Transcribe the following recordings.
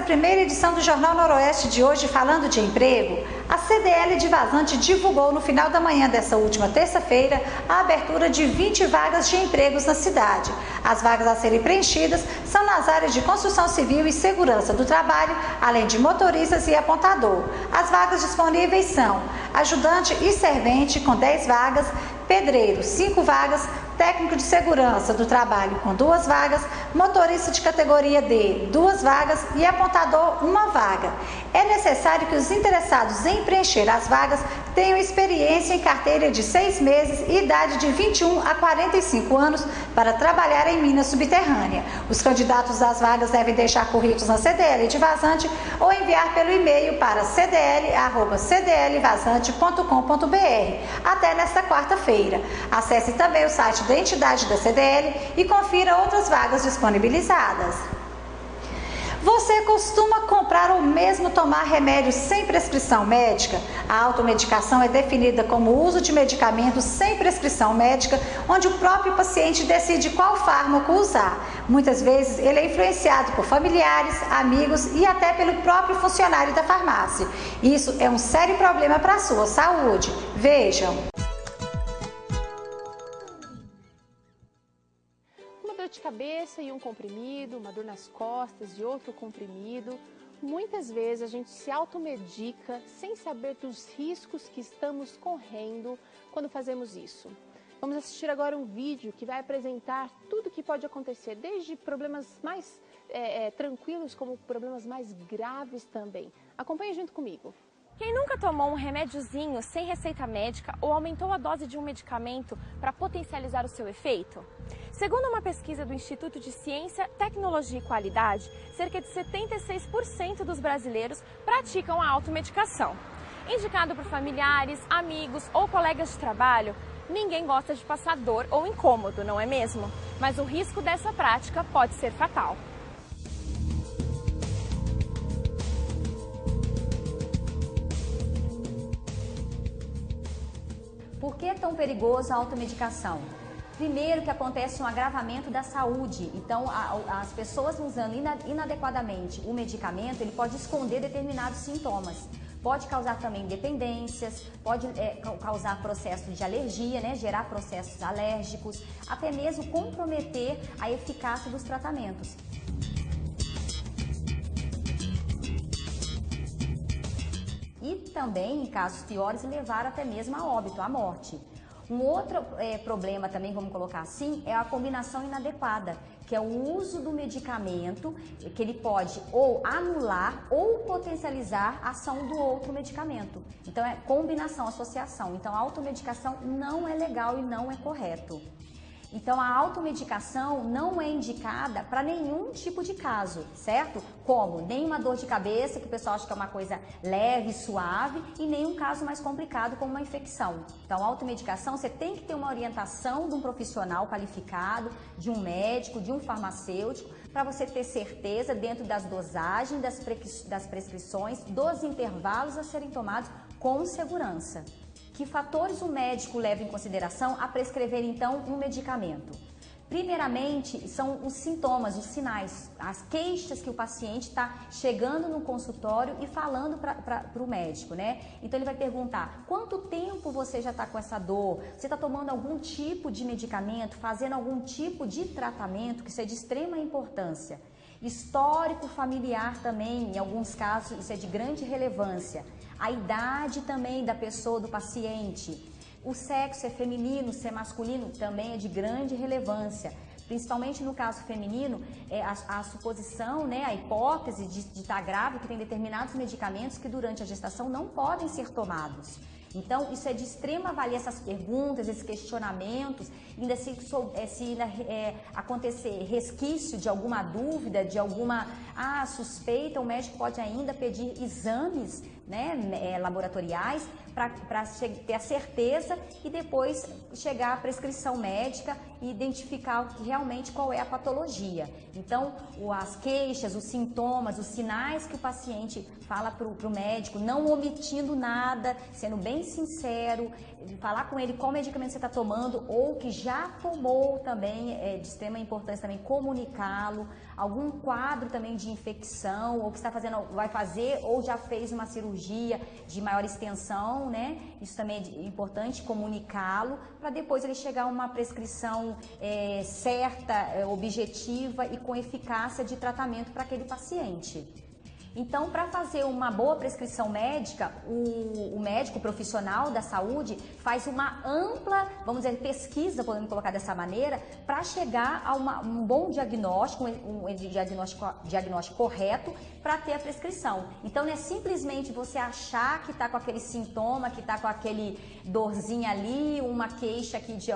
primeira edição do Jornal Noroeste de hoje, falando de emprego, a CDL de Vazante divulgou no final da manhã dessa última terça-feira a abertura de 20 vagas de empregos na cidade. As vagas a serem preenchidas são nas áreas de construção civil e segurança do trabalho, além de motoristas e apontador. As vagas disponíveis são ajudante e servente com 10 vagas, pedreiro 5 vagas, técnico de segurança do trabalho com 2 vagas, motorista de categoria D 2 vagas e apontador 1 vaga. É necessário que os interessados em preencher as vagas tenham experiência em carteira de 6 meses e idade de 21 a 45 anos para trabalhar em mina subterrânea. Os candidatos às vagas devem deixar currículos na CDL de Vazante ou enviar pelo e-mail para cdl@cdlvazante.com.br até nesta quarta-feira. Acesse também o site da entidade da CDL e confira outras vagas disponibilizadas. Você costuma comprar ou mesmo tomar remédios sem prescrição médica? A automedicação é definida como o uso de medicamentos sem prescrição médica, onde o próprio paciente decide qual fármaco usar. Muitas vezes ele é influenciado por familiares, amigos e até pelo próprio funcionário da farmácia. Isso é um sério problema para a sua saúde. Vejam. Dor de cabeça e um comprimido, uma dor nas costas e outro comprimido. Muitas vezes a gente se automedica sem saber dos riscos que estamos correndo quando fazemos isso. Vamos assistir agora um vídeo que vai apresentar tudo o que pode acontecer, desde problemas mais tranquilos como problemas mais graves também. Acompanhe junto comigo. Quem nunca tomou um remédiozinho sem receita médica ou aumentou a dose de um medicamento para potencializar o seu efeito? Segundo uma pesquisa do Instituto de Ciência, Tecnologia e Qualidade, cerca de 76% dos brasileiros praticam a automedicação. Indicado por familiares, amigos ou colegas de trabalho, ninguém gosta de passar dor ou incômodo, não é mesmo? Mas o risco dessa prática pode ser fatal. Por que é tão perigoso a automedicação? Primeiro que acontece um agravamento da saúde, então as pessoas usando inadequadamente o medicamento, ele pode esconder determinados sintomas. Pode causar também dependências, pode causar processo de alergia, né, gerar processos alérgicos, até mesmo comprometer a eficácia dos tratamentos. E também, em casos piores, levar até mesmo a óbito, à morte. Um outro problema também, vamos colocar assim, é a combinação inadequada, que é o uso do medicamento, que ele pode ou anular ou potencializar a ação do outro medicamento. Então é combinação, associação. Então a automedicação não é legal e não é correto. Então a automedicação não é indicada para nenhum tipo de caso, certo? Como nenhuma dor de cabeça, que o pessoal acha que é uma coisa leve, suave, e nenhum caso mais complicado como uma infecção. Então a automedicação você tem que ter uma orientação de um profissional qualificado, de um médico, de um farmacêutico, para você ter certeza dentro das dosagens, das prescrições, dos intervalos a serem tomados com segurança. Que fatores o médico leva em consideração a prescrever, então, um medicamento? Primeiramente, são os sintomas, os sinais, as queixas que o paciente está chegando no consultório e falando para o médico, né? Então, ele vai perguntar, quanto tempo você já está com essa dor? Você está tomando algum tipo de medicamento, fazendo algum tipo de tratamento, que isso é de extrema importância. Histórico familiar também, em alguns casos, isso é de grande relevância. A idade também da pessoa, do paciente. O sexo é feminino, se é masculino, também é de grande relevância. Principalmente no caso feminino, a suposição, né, a hipótese de estar grávida, que tem determinados medicamentos que durante a gestação não podem ser tomados. Então, isso é de extrema valia, essas perguntas, esses questionamentos, ainda se acontecer resquício de alguma dúvida, de alguma suspeita, o médico pode ainda pedir exames né, laboratoriais, para ter a certeza e depois chegar à prescrição médica e identificar realmente qual é a patologia. Então, as queixas, os sintomas, os sinais que o paciente fala para o médico, não omitindo nada, sendo bem sincero, falar com ele qual medicamento você está tomando ou que já tomou também, é de extrema importância também comunicá-lo, algum quadro também de infecção, ou que está fazendo, vai fazer ou já fez uma cirurgia de maior extensão, né? Isso também é importante comunicá-lo, para depois ele chegar a uma prescrição certa, objetiva e com eficácia de tratamento para aquele paciente. Então, para fazer uma boa prescrição médica, o médico profissional da saúde faz uma ampla, vamos dizer, pesquisa, podemos colocar dessa maneira, para chegar a um bom diagnóstico, um diagnóstico correto para ter a prescrição. Então, não é simplesmente você achar que está com aquele sintoma, que está com aquele dorzinha ali, uma queixa aqui de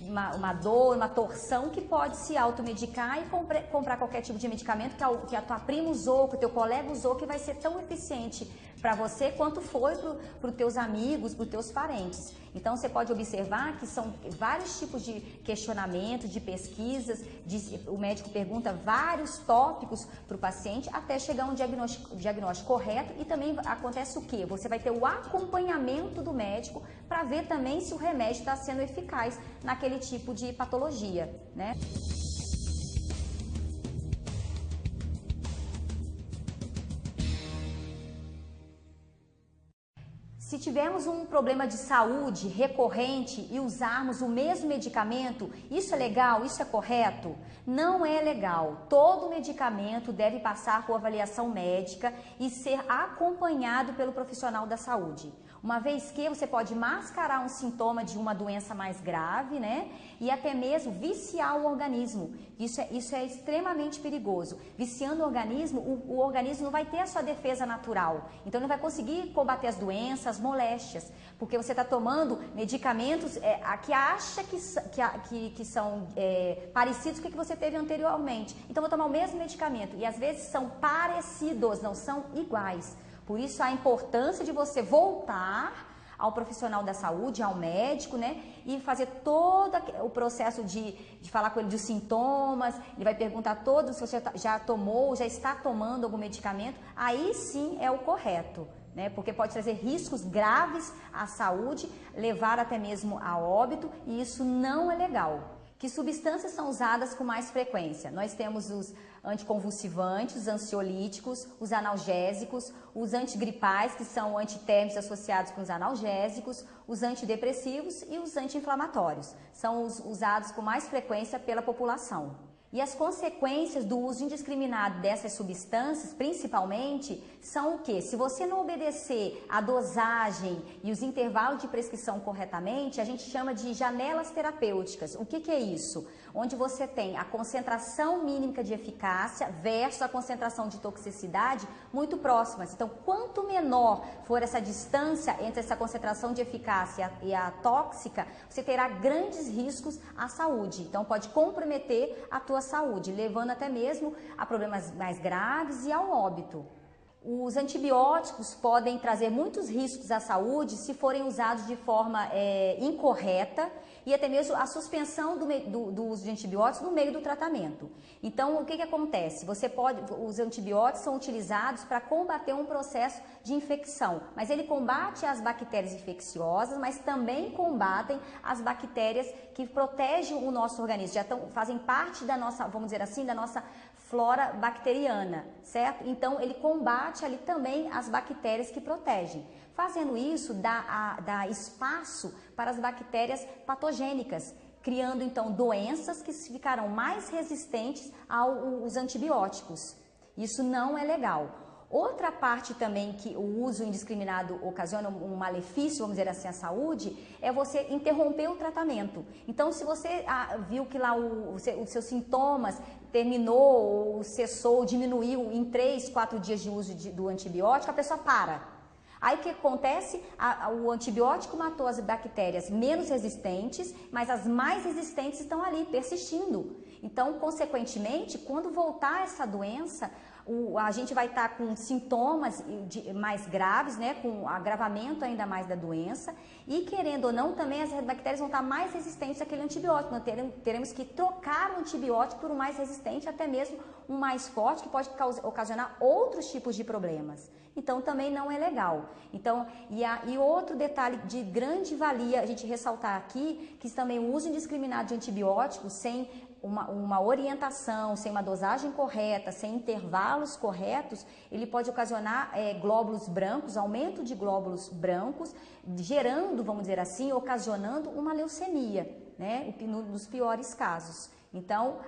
uma dor, uma torção, que pode se automedicar e comprar qualquer tipo de medicamento que a tua prima usou, que o teu colega usou, que vai ser tão eficiente para você quanto foi para os teus amigos, para os teus parentes. Então, você pode observar que são vários tipos de questionamentos, de pesquisas, o médico pergunta vários tópicos para o paciente até chegar a um diagnóstico correto, e também acontece o quê? Você vai ter o acompanhamento do médico para ver também se o remédio está sendo eficaz naquele tipo de patologia, né? Se tivermos um problema de saúde recorrente e usarmos o mesmo medicamento, isso é legal? Isso é correto? Não é legal. Todo medicamento deve passar por avaliação médica e ser acompanhado pelo profissional da saúde. Uma vez que você pode mascarar um sintoma de uma doença mais grave, né? E até mesmo viciar o organismo. Isso é extremamente perigoso. Viciando o organismo não vai ter a sua defesa natural. Então não vai conseguir combater as doenças, as moléstias, porque você está tomando medicamentos que acha que são parecidos com o que você teve anteriormente. Então vou tomar o mesmo medicamento e às vezes são parecidos, não são iguais. Por isso a importância de você voltar ao profissional da saúde, ao médico, né? E fazer todo o processo de falar com ele dos sintomas, ele vai perguntar todo se você já tomou, já está tomando algum medicamento, aí sim é o correto, né? Porque pode trazer riscos graves à saúde, levar até mesmo a óbito, e isso não é legal. Que substâncias são usadas com mais frequência? Nós temos os anticonvulsivantes, os ansiolíticos, os analgésicos, os antigripais, que são antitérmicos associados com os analgésicos, os antidepressivos e os anti-inflamatórios. São os usados com mais frequência pela população. E as consequências do uso indiscriminado dessas substâncias, principalmente, são o quê? Se você não obedecer a dosagem e os intervalos de prescrição corretamente, a gente chama de janelas terapêuticas. O que é isso? Onde você tem a concentração mínima de eficácia versus a concentração de toxicidade muito próximas. Então, quanto menor for essa distância entre essa concentração de eficácia e a tóxica, você terá grandes riscos à saúde. Então, pode comprometer a tua saúde, levando até mesmo a problemas mais graves e ao óbito. Os antibióticos podem trazer muitos riscos à saúde se forem usados de forma incorreta, e até mesmo a suspensão do uso de antibióticos no meio do tratamento. Então, o que acontece? Os antibióticos são utilizados para combater um processo de infecção, mas ele combate as bactérias infecciosas, mas também combatem as bactérias que protegem o nosso organismo, fazem parte da nossa, vamos dizer assim, da nossa flora bacteriana, certo? Então, ele combate ali também as bactérias que protegem. Fazendo isso, dá espaço para as bactérias patogênicas, criando então doenças que ficarão mais resistentes aos antibióticos. Isso não é legal. Outra parte também que o uso indiscriminado ocasiona um malefício, vamos dizer assim, à saúde, é você interromper o tratamento. Então, se você viu que lá os seus sintomas terminou, ou cessou, diminuiu em 3, 4 dias de uso do antibiótico, a pessoa para. Aí o que acontece? O antibiótico matou as bactérias menos resistentes, mas as mais resistentes estão ali, persistindo. Então, consequentemente, quando voltar essa doença, a gente vai estar com sintomas mais graves, né, com agravamento ainda mais da doença, e querendo ou não, também as bactérias vão estar mais resistentes àquele antibiótico. Nós teremos que trocar o antibiótico por um mais resistente, até mesmo um mais forte, que pode ocasionar outros tipos de problemas. Então, também não é legal. Então, e outro detalhe de grande valia a gente ressaltar aqui, que também o uso indiscriminado de antibióticos sem uma orientação, sem uma dosagem correta, sem intervalos corretos, ele pode ocasionar glóbulos brancos, aumento de glóbulos brancos, gerando, vamos dizer assim, ocasionando uma leucemia, né, nos piores casos. Então,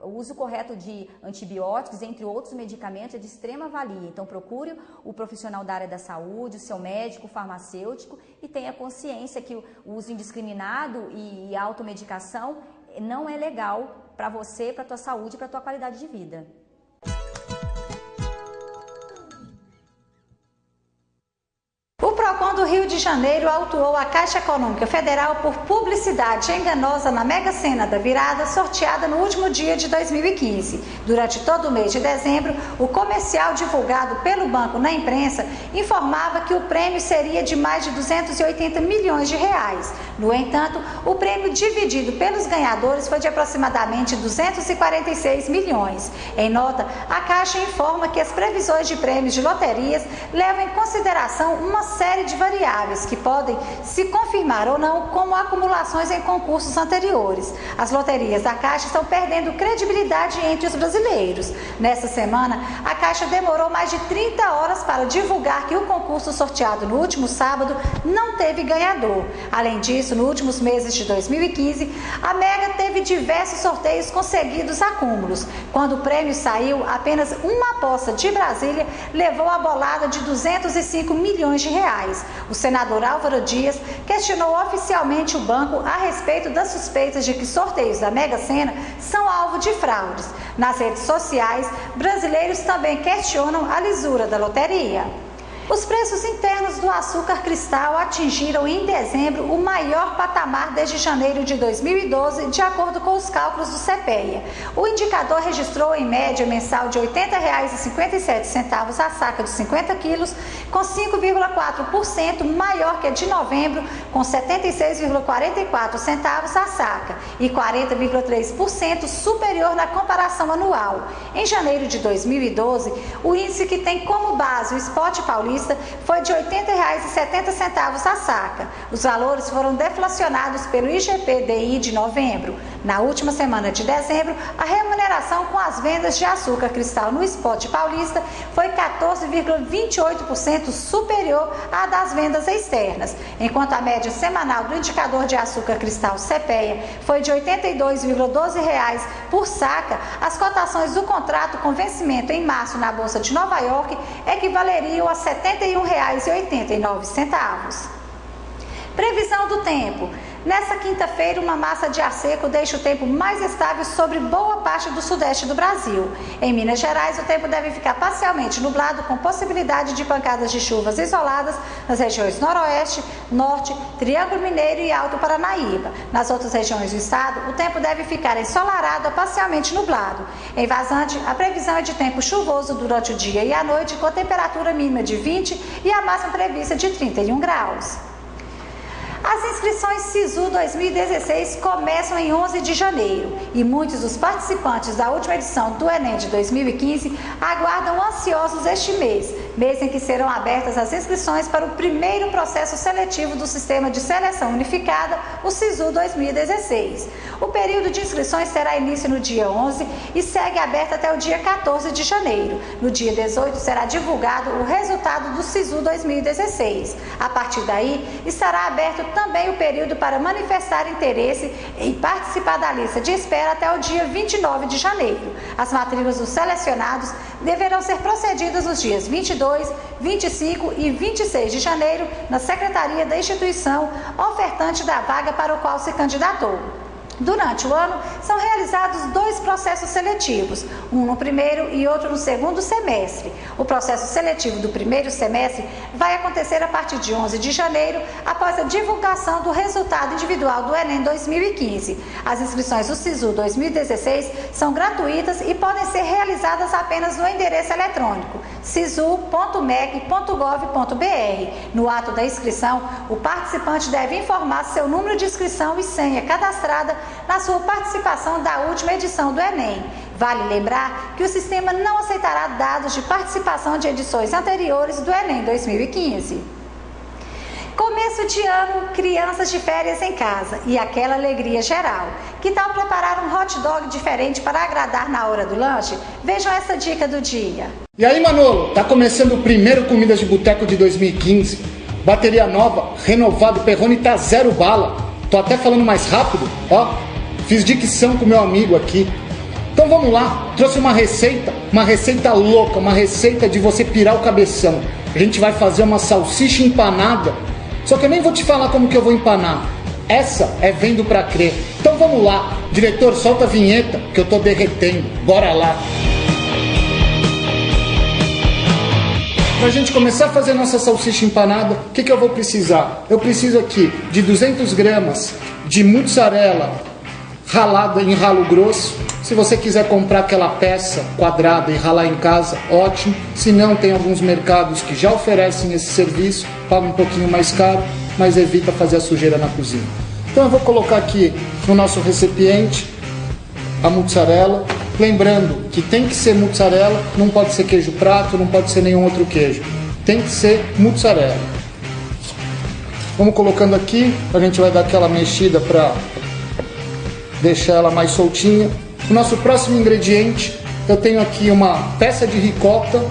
o uso correto de antibióticos, entre outros medicamentos, é de extrema valia. Então, procure o profissional da área da saúde, o seu médico, o farmacêutico, e tenha consciência que o uso indiscriminado e a automedicação não é legal para você, para a tua saúde e para a tua qualidade de vida. O PROCON do Rio de Janeiro autuou a Caixa Econômica Federal por publicidade enganosa na Mega Sena da virada sorteada no último dia de 2015. Durante todo o mês de dezembro, o comercial divulgado pelo banco na imprensa informava que o prêmio seria de mais de 280 milhões de reais. No entanto, o prêmio dividido pelos ganhadores foi de aproximadamente 246 milhões. Em nota, a Caixa informa que as previsões de prêmios de loterias levam em consideração uma série de variáveis que podem se confirmar ou não como acumulações em concursos anteriores. As loterias da Caixa estão perdendo credibilidade entre os brasileiros. Nesta semana, a Caixa demorou mais de 30 horas para divulgar que o concurso sorteado no último sábado não teve ganhador. Além disso, nos últimos meses de 2015, a Mega teve diversos sorteios com seguidos acúmulos. Quando o prêmio saiu, apenas uma aposta de Brasília levou a bolada de 205 milhões de reais. O senador Álvaro Dias questionou oficialmente o banco a respeito das suspeitas de que sorteios da Mega Sena são alvo de fraudes. Nas redes sociais, brasileiros também questionam a lisura da loteria. Os preços internos do açúcar cristal atingiram em dezembro o maior patamar desde janeiro de 2012, de acordo com os cálculos do CPEA. O indicador registrou em média mensal de R$ 80,57 a saca de 50 quilos, com 5,4% maior que a de novembro, com 76,44 centavos a saca, e 40,3% superior na comparação anual. Em janeiro de 2012, o índice que tem como base o Spot Paulista foi de R$ 80,70 a saca. Os valores foram deflacionados pelo IGP-DI de novembro. Na última semana de dezembro, a remuneração com as vendas de açúcar cristal no Spot Paulista foi 14,28% superior à das vendas externas, enquanto a média semanal do indicador de açúcar cristal CPEA foi de R$ 82,12 por saca. As cotações do contrato com vencimento em março na Bolsa de Nova York equivaleriam a R$ 71,89. Previsão do tempo. Nessa quinta-feira, uma massa de ar seco deixa o tempo mais estável sobre boa parte do sudeste do Brasil. Em Minas Gerais, o tempo deve ficar parcialmente nublado, com possibilidade de pancadas de chuvas isoladas nas regiões Noroeste, Norte, Triângulo Mineiro e Alto Paranaíba. Nas outras regiões do estado, o tempo deve ficar ensolarado a parcialmente nublado. Em Vazante, a previsão é de tempo chuvoso durante o dia e a noite, com temperatura mínima de 20 e a máxima prevista de 31 graus. As inscrições SISU 2016 começam em 11 de janeiro e muitos dos participantes da última edição do Enem de 2015 aguardam ansiosos este mês em que serão abertas as inscrições para o primeiro processo seletivo do Sistema de Seleção Unificada, o SISU 2016. O período de inscrições terá início no dia 11 e segue aberto até o dia 14 de janeiro. No dia 18 será divulgado o resultado do SISU 2016. A partir daí, estará aberto também o período para manifestar interesse em participar da lista de espera até o dia 29 de janeiro. As matrículas dos selecionados deverão ser procedidas nos dias 22, 25 e 26 de janeiro na Secretaria da instituição ofertante da vaga para o qual se candidatou. Durante o ano, são realizados 2 processos seletivos, um no primeiro e outro no segundo semestre. O processo seletivo do primeiro semestre vai acontecer a partir de 11 de janeiro, após a divulgação do resultado individual do Enem 2015. As inscrições do SISU 2016 são gratuitas e podem ser realizadas apenas no endereço eletrônico sisu.mec.gov.br. No ato da inscrição, o participante deve informar seu número de inscrição e senha cadastrada na sua participação da última edição do Enem. Vale lembrar que o sistema não aceitará dados de participação de edições anteriores do Enem 2015. Começo de ano, crianças de férias em casa e aquela alegria geral. Que tal preparar um hot dog diferente para agradar na hora do lanche? Vejam essa dica do dia. E aí, Manolo, tá começando o primeiro Comidas de Boteco de 2015. Bateria nova, renovado, Perrone tá 0 bala. Tô até falando mais rápido, ó. Fiz dicção com meu amigo aqui. Então vamos lá, trouxe uma receita louca, uma receita de você pirar o cabeção. A gente vai fazer uma salsicha empanada. Só que eu nem vou te falar como que eu vou empanar. Essa é vendo pra crer. Então vamos lá. Diretor, solta a vinheta que eu tô derretendo. Bora lá. Pra gente começar a fazer nossa salsicha empanada, o que eu vou precisar? Eu preciso aqui de 200 gramas de mussarela ralada em ralo grosso. Se você quiser comprar aquela peça quadrada e ralar em casa, ótimo. Se não, tem alguns mercados que já oferecem esse serviço, paga um pouquinho mais caro, mas evita fazer a sujeira na cozinha. Então eu vou colocar aqui no nosso recipiente a mussarela. Lembrando que tem que ser mussarela, não pode ser queijo prato, não pode ser nenhum outro queijo. Tem que ser mussarela. Vamos colocando aqui, a gente vai dar aquela mexida para deixar ela mais soltinha. O nosso próximo ingrediente, eu tenho aqui uma peça de ricota.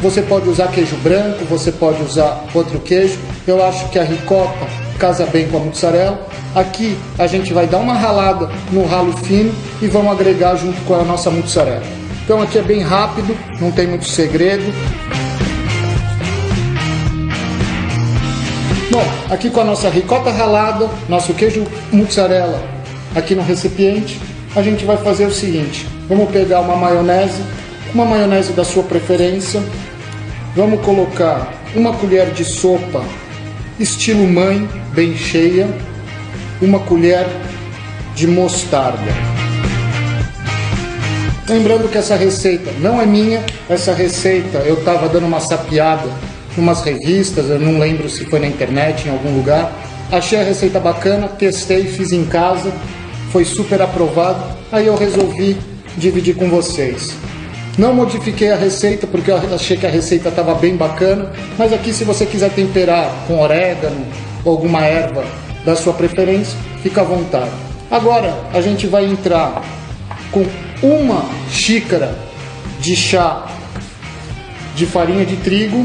Você pode usar queijo branco, você pode usar outro queijo. Eu acho que a ricota casa bem com a mussarela. Aqui a gente vai dar uma ralada no ralo fino e vamos agregar junto com a nossa mussarela. Então aqui é bem rápido, não tem muito segredo. Bom, aqui com a nossa ricota ralada, nosso queijo mussarela aqui no recipiente, a gente vai fazer o seguinte: vamos pegar uma maionese da sua preferência, vamos colocar uma colher de sopa estilo mãe, bem cheia, uma colher de mostarda. Lembrando que essa receita não é minha, essa receita eu estava dando uma sapiada em umas revistas, eu não lembro se foi na internet, em algum lugar. Achei a receita bacana, testei, fiz em casa, foi super aprovado, aí eu resolvi dividir com vocês. Não modifiquei a receita porque eu achei que a receita estava bem bacana, mas aqui se você quiser temperar com orégano ou alguma erva da sua preferência, fica à vontade. Agora a gente vai entrar com 1 xícara de chá de farinha de trigo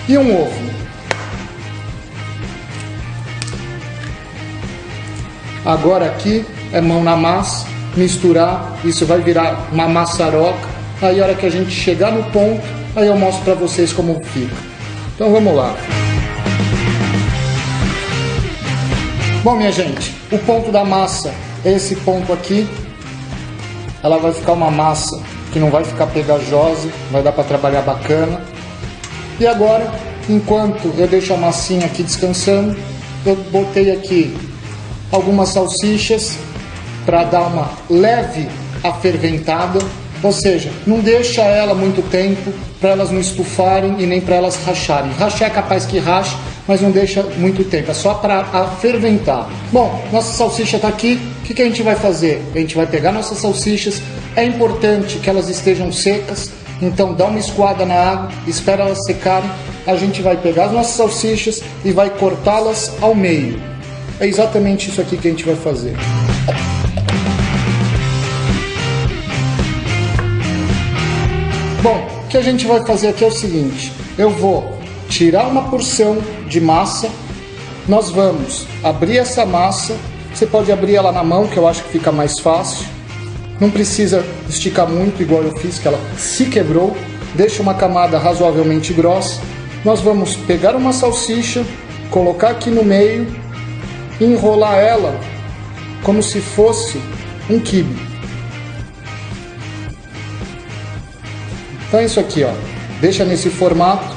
e um ovo. Agora aqui é mão na massa, misturar, isso vai virar uma maçaroca. Aí a hora que a gente chegar no ponto, aí eu mostro para vocês como fica. Então vamos lá. Bom, minha gente, o ponto da massa é esse ponto aqui. Ela vai ficar uma massa que não vai ficar pegajosa, vai dar para trabalhar bacana. E agora, enquanto eu deixo a massinha aqui descansando, eu botei aqui algumas salsichas para dar uma leve aferventada, ou seja, não deixa ela muito tempo para elas não estufarem e nem para elas racharem. Rachar é capaz que rache, mas não deixa muito tempo, é só para aferventar. Bom, nossa salsicha está aqui, o que a gente vai fazer? A gente vai pegar nossas salsichas, é importante que elas estejam secas, então dá uma escoada na água, espera elas secarem, a gente vai pegar as nossas salsichas e vai cortá-las ao meio. É exatamente isso aqui que a gente vai fazer. Bom, o que a gente vai fazer aqui é o seguinte: eu vou tirar uma porção de massa, nós vamos abrir essa massa, você pode abrir ela na mão, que eu acho que fica mais fácil, não precisa esticar muito, igual eu fiz, que ela se quebrou, deixa uma camada razoavelmente grossa, nós vamos pegar uma salsicha, colocar aqui no meio e enrolar ela como se fosse um quibe. Então é isso aqui, ó. Deixa nesse formato.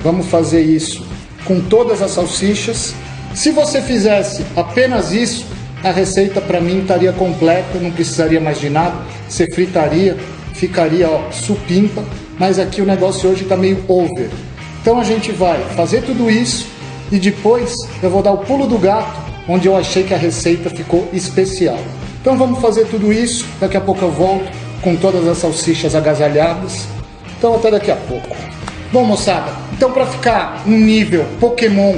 Vamos fazer isso com todas as salsichas. Se você fizesse apenas isso, a receita para mim estaria completa, não precisaria mais de nada. Você fritaria, ficaria, ó, supimpa, mas aqui o negócio hoje está meio over. Então a gente vai fazer tudo isso e depois eu vou dar o pulo do gato, onde eu achei que a receita ficou especial. Então vamos fazer tudo isso, daqui a pouco eu volto com todas as salsichas agasalhadas. Então até daqui a pouco. Bom, moçada, então para ficar um nível Pokémon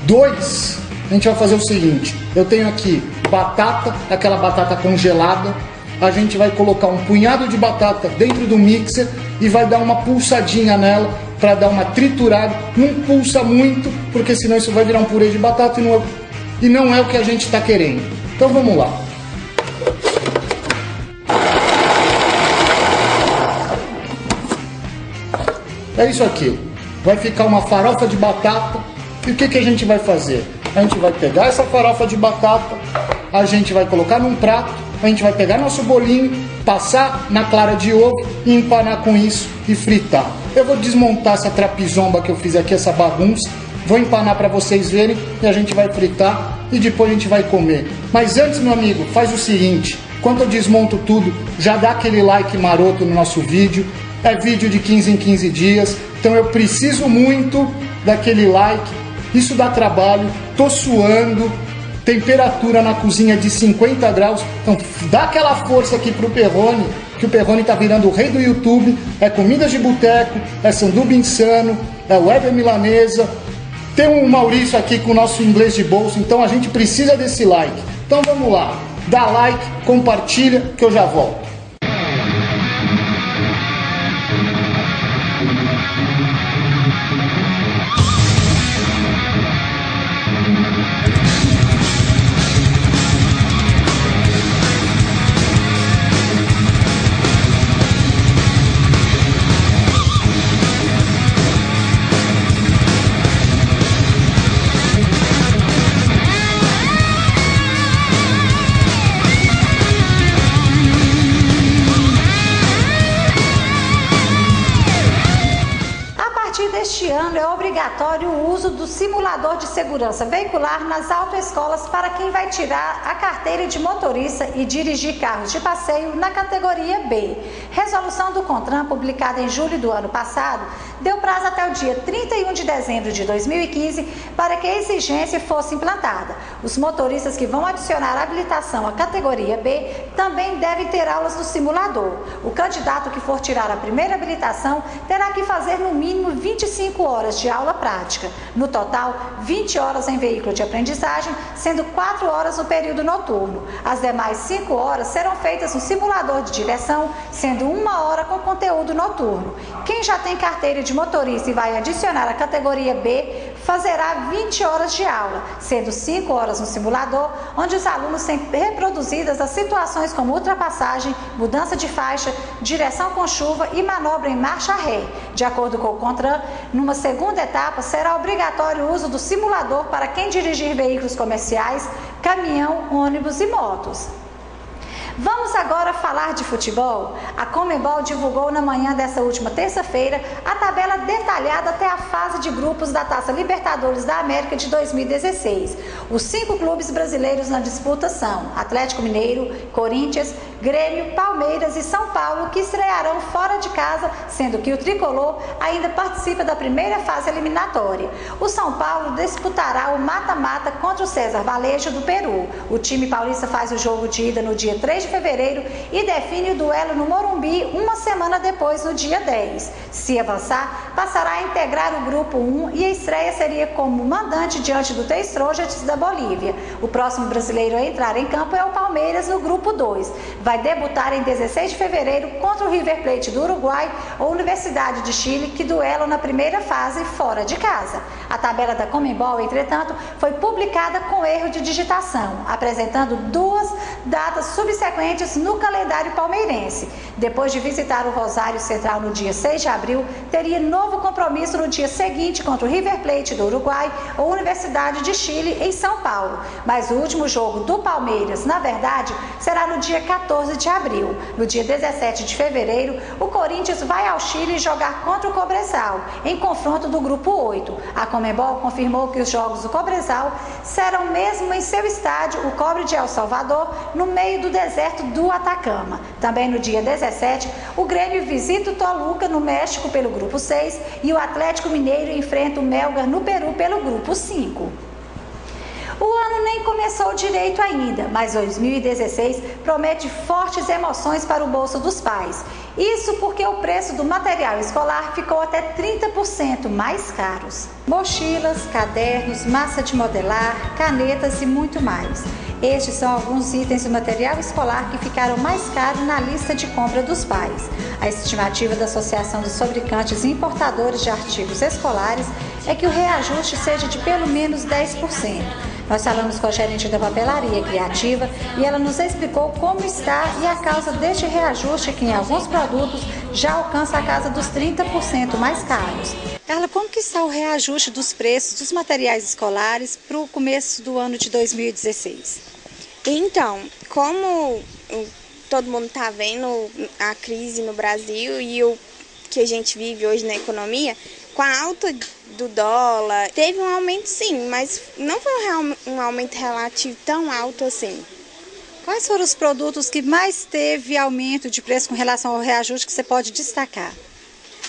2, a gente vai fazer o seguinte. Eu tenho aqui batata, aquela batata congelada. A gente vai colocar um punhado de batata dentro do mixer e vai dar uma pulsadinha nela para dar uma triturada. Não pulsa muito, porque senão isso vai virar um purê de batata e não é o que a gente está querendo. Então vamos lá. É isso aqui. Vai ficar uma farofa de batata. E o que a gente vai fazer? A gente vai pegar essa farofa de batata, a gente vai colocar num prato, a gente vai pegar nosso bolinho, passar na clara de ovo e empanar com isso e fritar. Eu vou desmontar essa trapizomba que eu fiz aqui, essa bagunça, vou empanar para vocês verem e a gente vai fritar e depois a gente vai comer. Mas antes, meu amigo, faz o seguinte, quando eu desmonto tudo, já dá aquele like maroto no nosso vídeo. É vídeo de 15 em 15 dias, então eu preciso muito daquele like. Isso dá trabalho, tô suando, temperatura na cozinha de 50 graus, então dá aquela força aqui pro Perrone, que o Perrone tá virando o rei do YouTube, é comidas de boteco, é sanduba insano, é Weber milanesa, tem um Maurício aqui com o nosso inglês de bolso, então a gente precisa desse like. Então vamos lá, dá like, compartilha, que eu já volto. Este ano é obrigatório o uso do simulador de segurança veicular nas autoescolas para quem vai tirar a carteira de motorista e dirigir carros de passeio na categoria B. Resolução do CONTRAN, publicada em julho do ano passado, deu prazo até o dia 31 de dezembro de 2015 para que a exigência fosse implantada. Os motoristas que vão adicionar a habilitação à categoria B também devem ter aulas no simulador. O candidato que for tirar a primeira habilitação terá que fazer no mínimo 25 horas de aula prática. No total, 20 horas em veículo de aprendizagem, sendo 4 horas no período noturno. As demais 5 horas serão feitas no simulador de direção, sendo 1 hora com conteúdo noturno. Quem já tem carteira de motorista e vai adicionar a categoria B, fazerá 20 horas de aula, sendo 5 horas no simulador, onde os alunos têm reproduzidas as situações como ultrapassagem, mudança de faixa, direção com chuva e manobra em marcha ré. De acordo com o CONTRAN, numa segunda etapa, será obrigatório o uso do simulador para quem dirigir veículos comerciais, caminhão, ônibus e motos. Vamos agora falar de futebol? A Conmebol divulgou na manhã dessa última terça-feira a tabela detalhada até a fase de grupos da Taça Libertadores da América de 2016. Os 5 clubes brasileiros na disputa são Atlético Mineiro, Corinthians, Grêmio, Palmeiras e São Paulo, que estrearão fora de casa, sendo que o tricolor ainda participa da primeira fase eliminatória. O São Paulo disputará o mata-mata contra o César Vallejo do Peru. O time paulista faz o jogo de ida no dia 3 de fevereiro e define o duelo no Morumbi uma semana depois, no dia 10. Se avançar, passará a integrar o grupo 1 e a estreia seria como mandante diante do TS Trojans da Bolívia. O próximo brasileiro a entrar em campo é o Palmeiras no grupo 2. Vai debutar em 16 de fevereiro contra o River Plate do Uruguai ou Universidade de Chile, que duelam na primeira fase fora de casa. A tabela da Conmebol, entretanto, foi publicada com erro de digitação, apresentando 2 datas subsequentes meses no calendário palmeirense. Depois de visitar o Rosário Central no dia 6 de abril, teria novo compromisso no dia seguinte contra o River Plate do Uruguai ou Universidade de Chile em São Paulo. Mas o último jogo do Palmeiras, na verdade, será no dia 14 de abril. No dia 17 de fevereiro, o Corinthians vai ao Chile jogar contra o Cobresal, em confronto do Grupo 8. A Conmebol confirmou que os jogos do Cobresal serão mesmo em seu estádio, o Cobre de El Salvador, no meio do deserto do Atacama. Também no dia 17, o Grêmio visita o Toluca, no México, pelo Grupo 6, e o Atlético Mineiro enfrenta o Melgar, no Peru, pelo Grupo 5. O ano nem começou direito ainda, mas 2016 promete fortes emoções para o bolso dos pais. Isso porque o preço do material escolar ficou até 30% mais caros. Mochilas, cadernos, massa de modelar, canetas e muito mais. Estes são alguns itens do material escolar que ficaram mais caros na lista de compra dos pais. A estimativa da Associação dos Fabricantes e Importadores de Artigos Escolares é que o reajuste seja de pelo menos 10%. Nós falamos com a gerente da papelaria criativa e ela nos explicou como está e a causa deste reajuste, que em alguns produtos já alcança a casa dos 30% mais caros. Carla, como que está o reajuste dos preços dos materiais escolares para o começo do ano de 2016? Então, como todo mundo está vendo a crise no Brasil e o que a gente vive hoje na economia, com a alta do dólar, teve um aumento sim, mas não foi um aumento relativo tão alto assim. Quais foram os produtos que mais teve aumento de preço com relação ao reajuste que você pode destacar?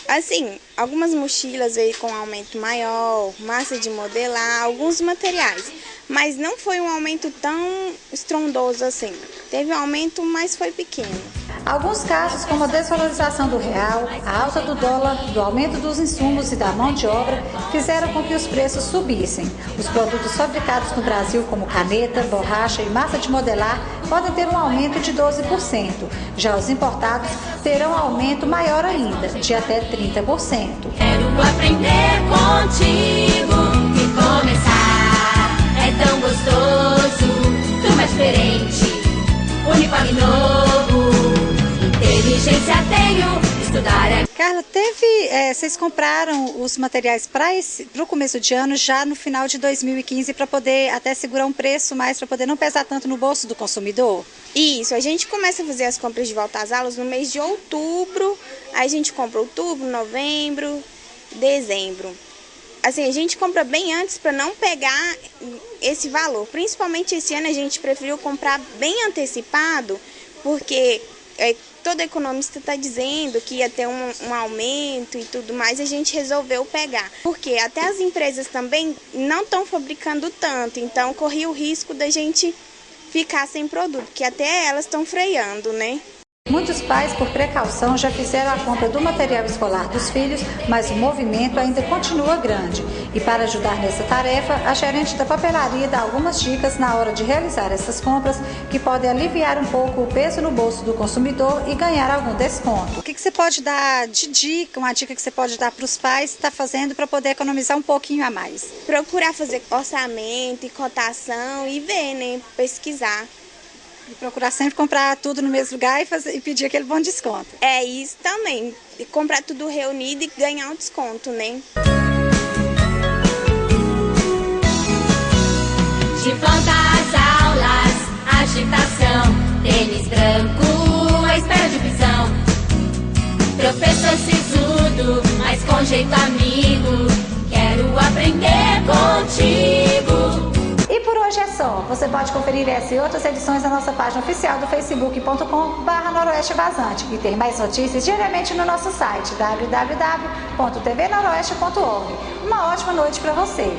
Assim, algumas mochilas veio com aumento maior, massa de modelar, alguns materiais, mas não foi um aumento tão estrondoso assim. Teve um aumento, mas foi pequeno. Alguns casos, como a desvalorização do real, a alta do dólar, do aumento dos insumos e da mão de obra, fizeram com que os preços subissem. Os produtos fabricados no Brasil, como caneta, borracha e massa de modelar, podem ter um aumento de 12%. Já os importados terão um aumento maior ainda, de até 30%. Quero aprender contigo e começar. É tão gostoso, tudo é diferente. Uniforme novo, inteligência tenho, estudar é... Carla, vocês compraram os materiais para o começo de ano já no final de 2015 para poder até segurar um preço mais, para poder não pesar tanto no bolso do consumidor? Isso, a gente começa a fazer as compras de volta às aulas no mês de outubro, aí a gente compra outubro, novembro, dezembro. Assim, a gente compra bem antes para não pegar esse valor. Principalmente esse ano a gente preferiu comprar bem antecipado, porque todo economista está dizendo que ia ter um aumento e tudo mais, a gente resolveu pegar. Porque até as empresas também não estão fabricando tanto, então corria o risco da gente ficar sem produto, que até elas estão freando, né? Muitos pais, por precaução, já fizeram a compra do material escolar dos filhos, mas o movimento ainda continua grande. E para ajudar nessa tarefa, a gerente da papelaria dá algumas dicas na hora de realizar essas compras que podem aliviar um pouco o peso no bolso do consumidor e ganhar algum desconto. O que você pode dar de dica, uma dica que você pode dar para os pais que está fazendo para poder economizar um pouquinho a mais? Procurar fazer orçamento e cotação e ver, né? Pesquisar. E procurar sempre comprar tudo no mesmo lugar e pedir aquele bom desconto. É isso também. E comprar tudo reunido e ganhar um desconto, né? De volta às aulas, agitação, tênis branco, à espera de visão. Professor sisudo, mas com jeito amigo, quero aprender contigo. E por hoje é só. Você pode conferir essa e outras edições da nossa página oficial do facebook.com/Noroeste Vazante e ter mais notícias diariamente no nosso site www.tvnoroeste.org. Uma ótima noite para você.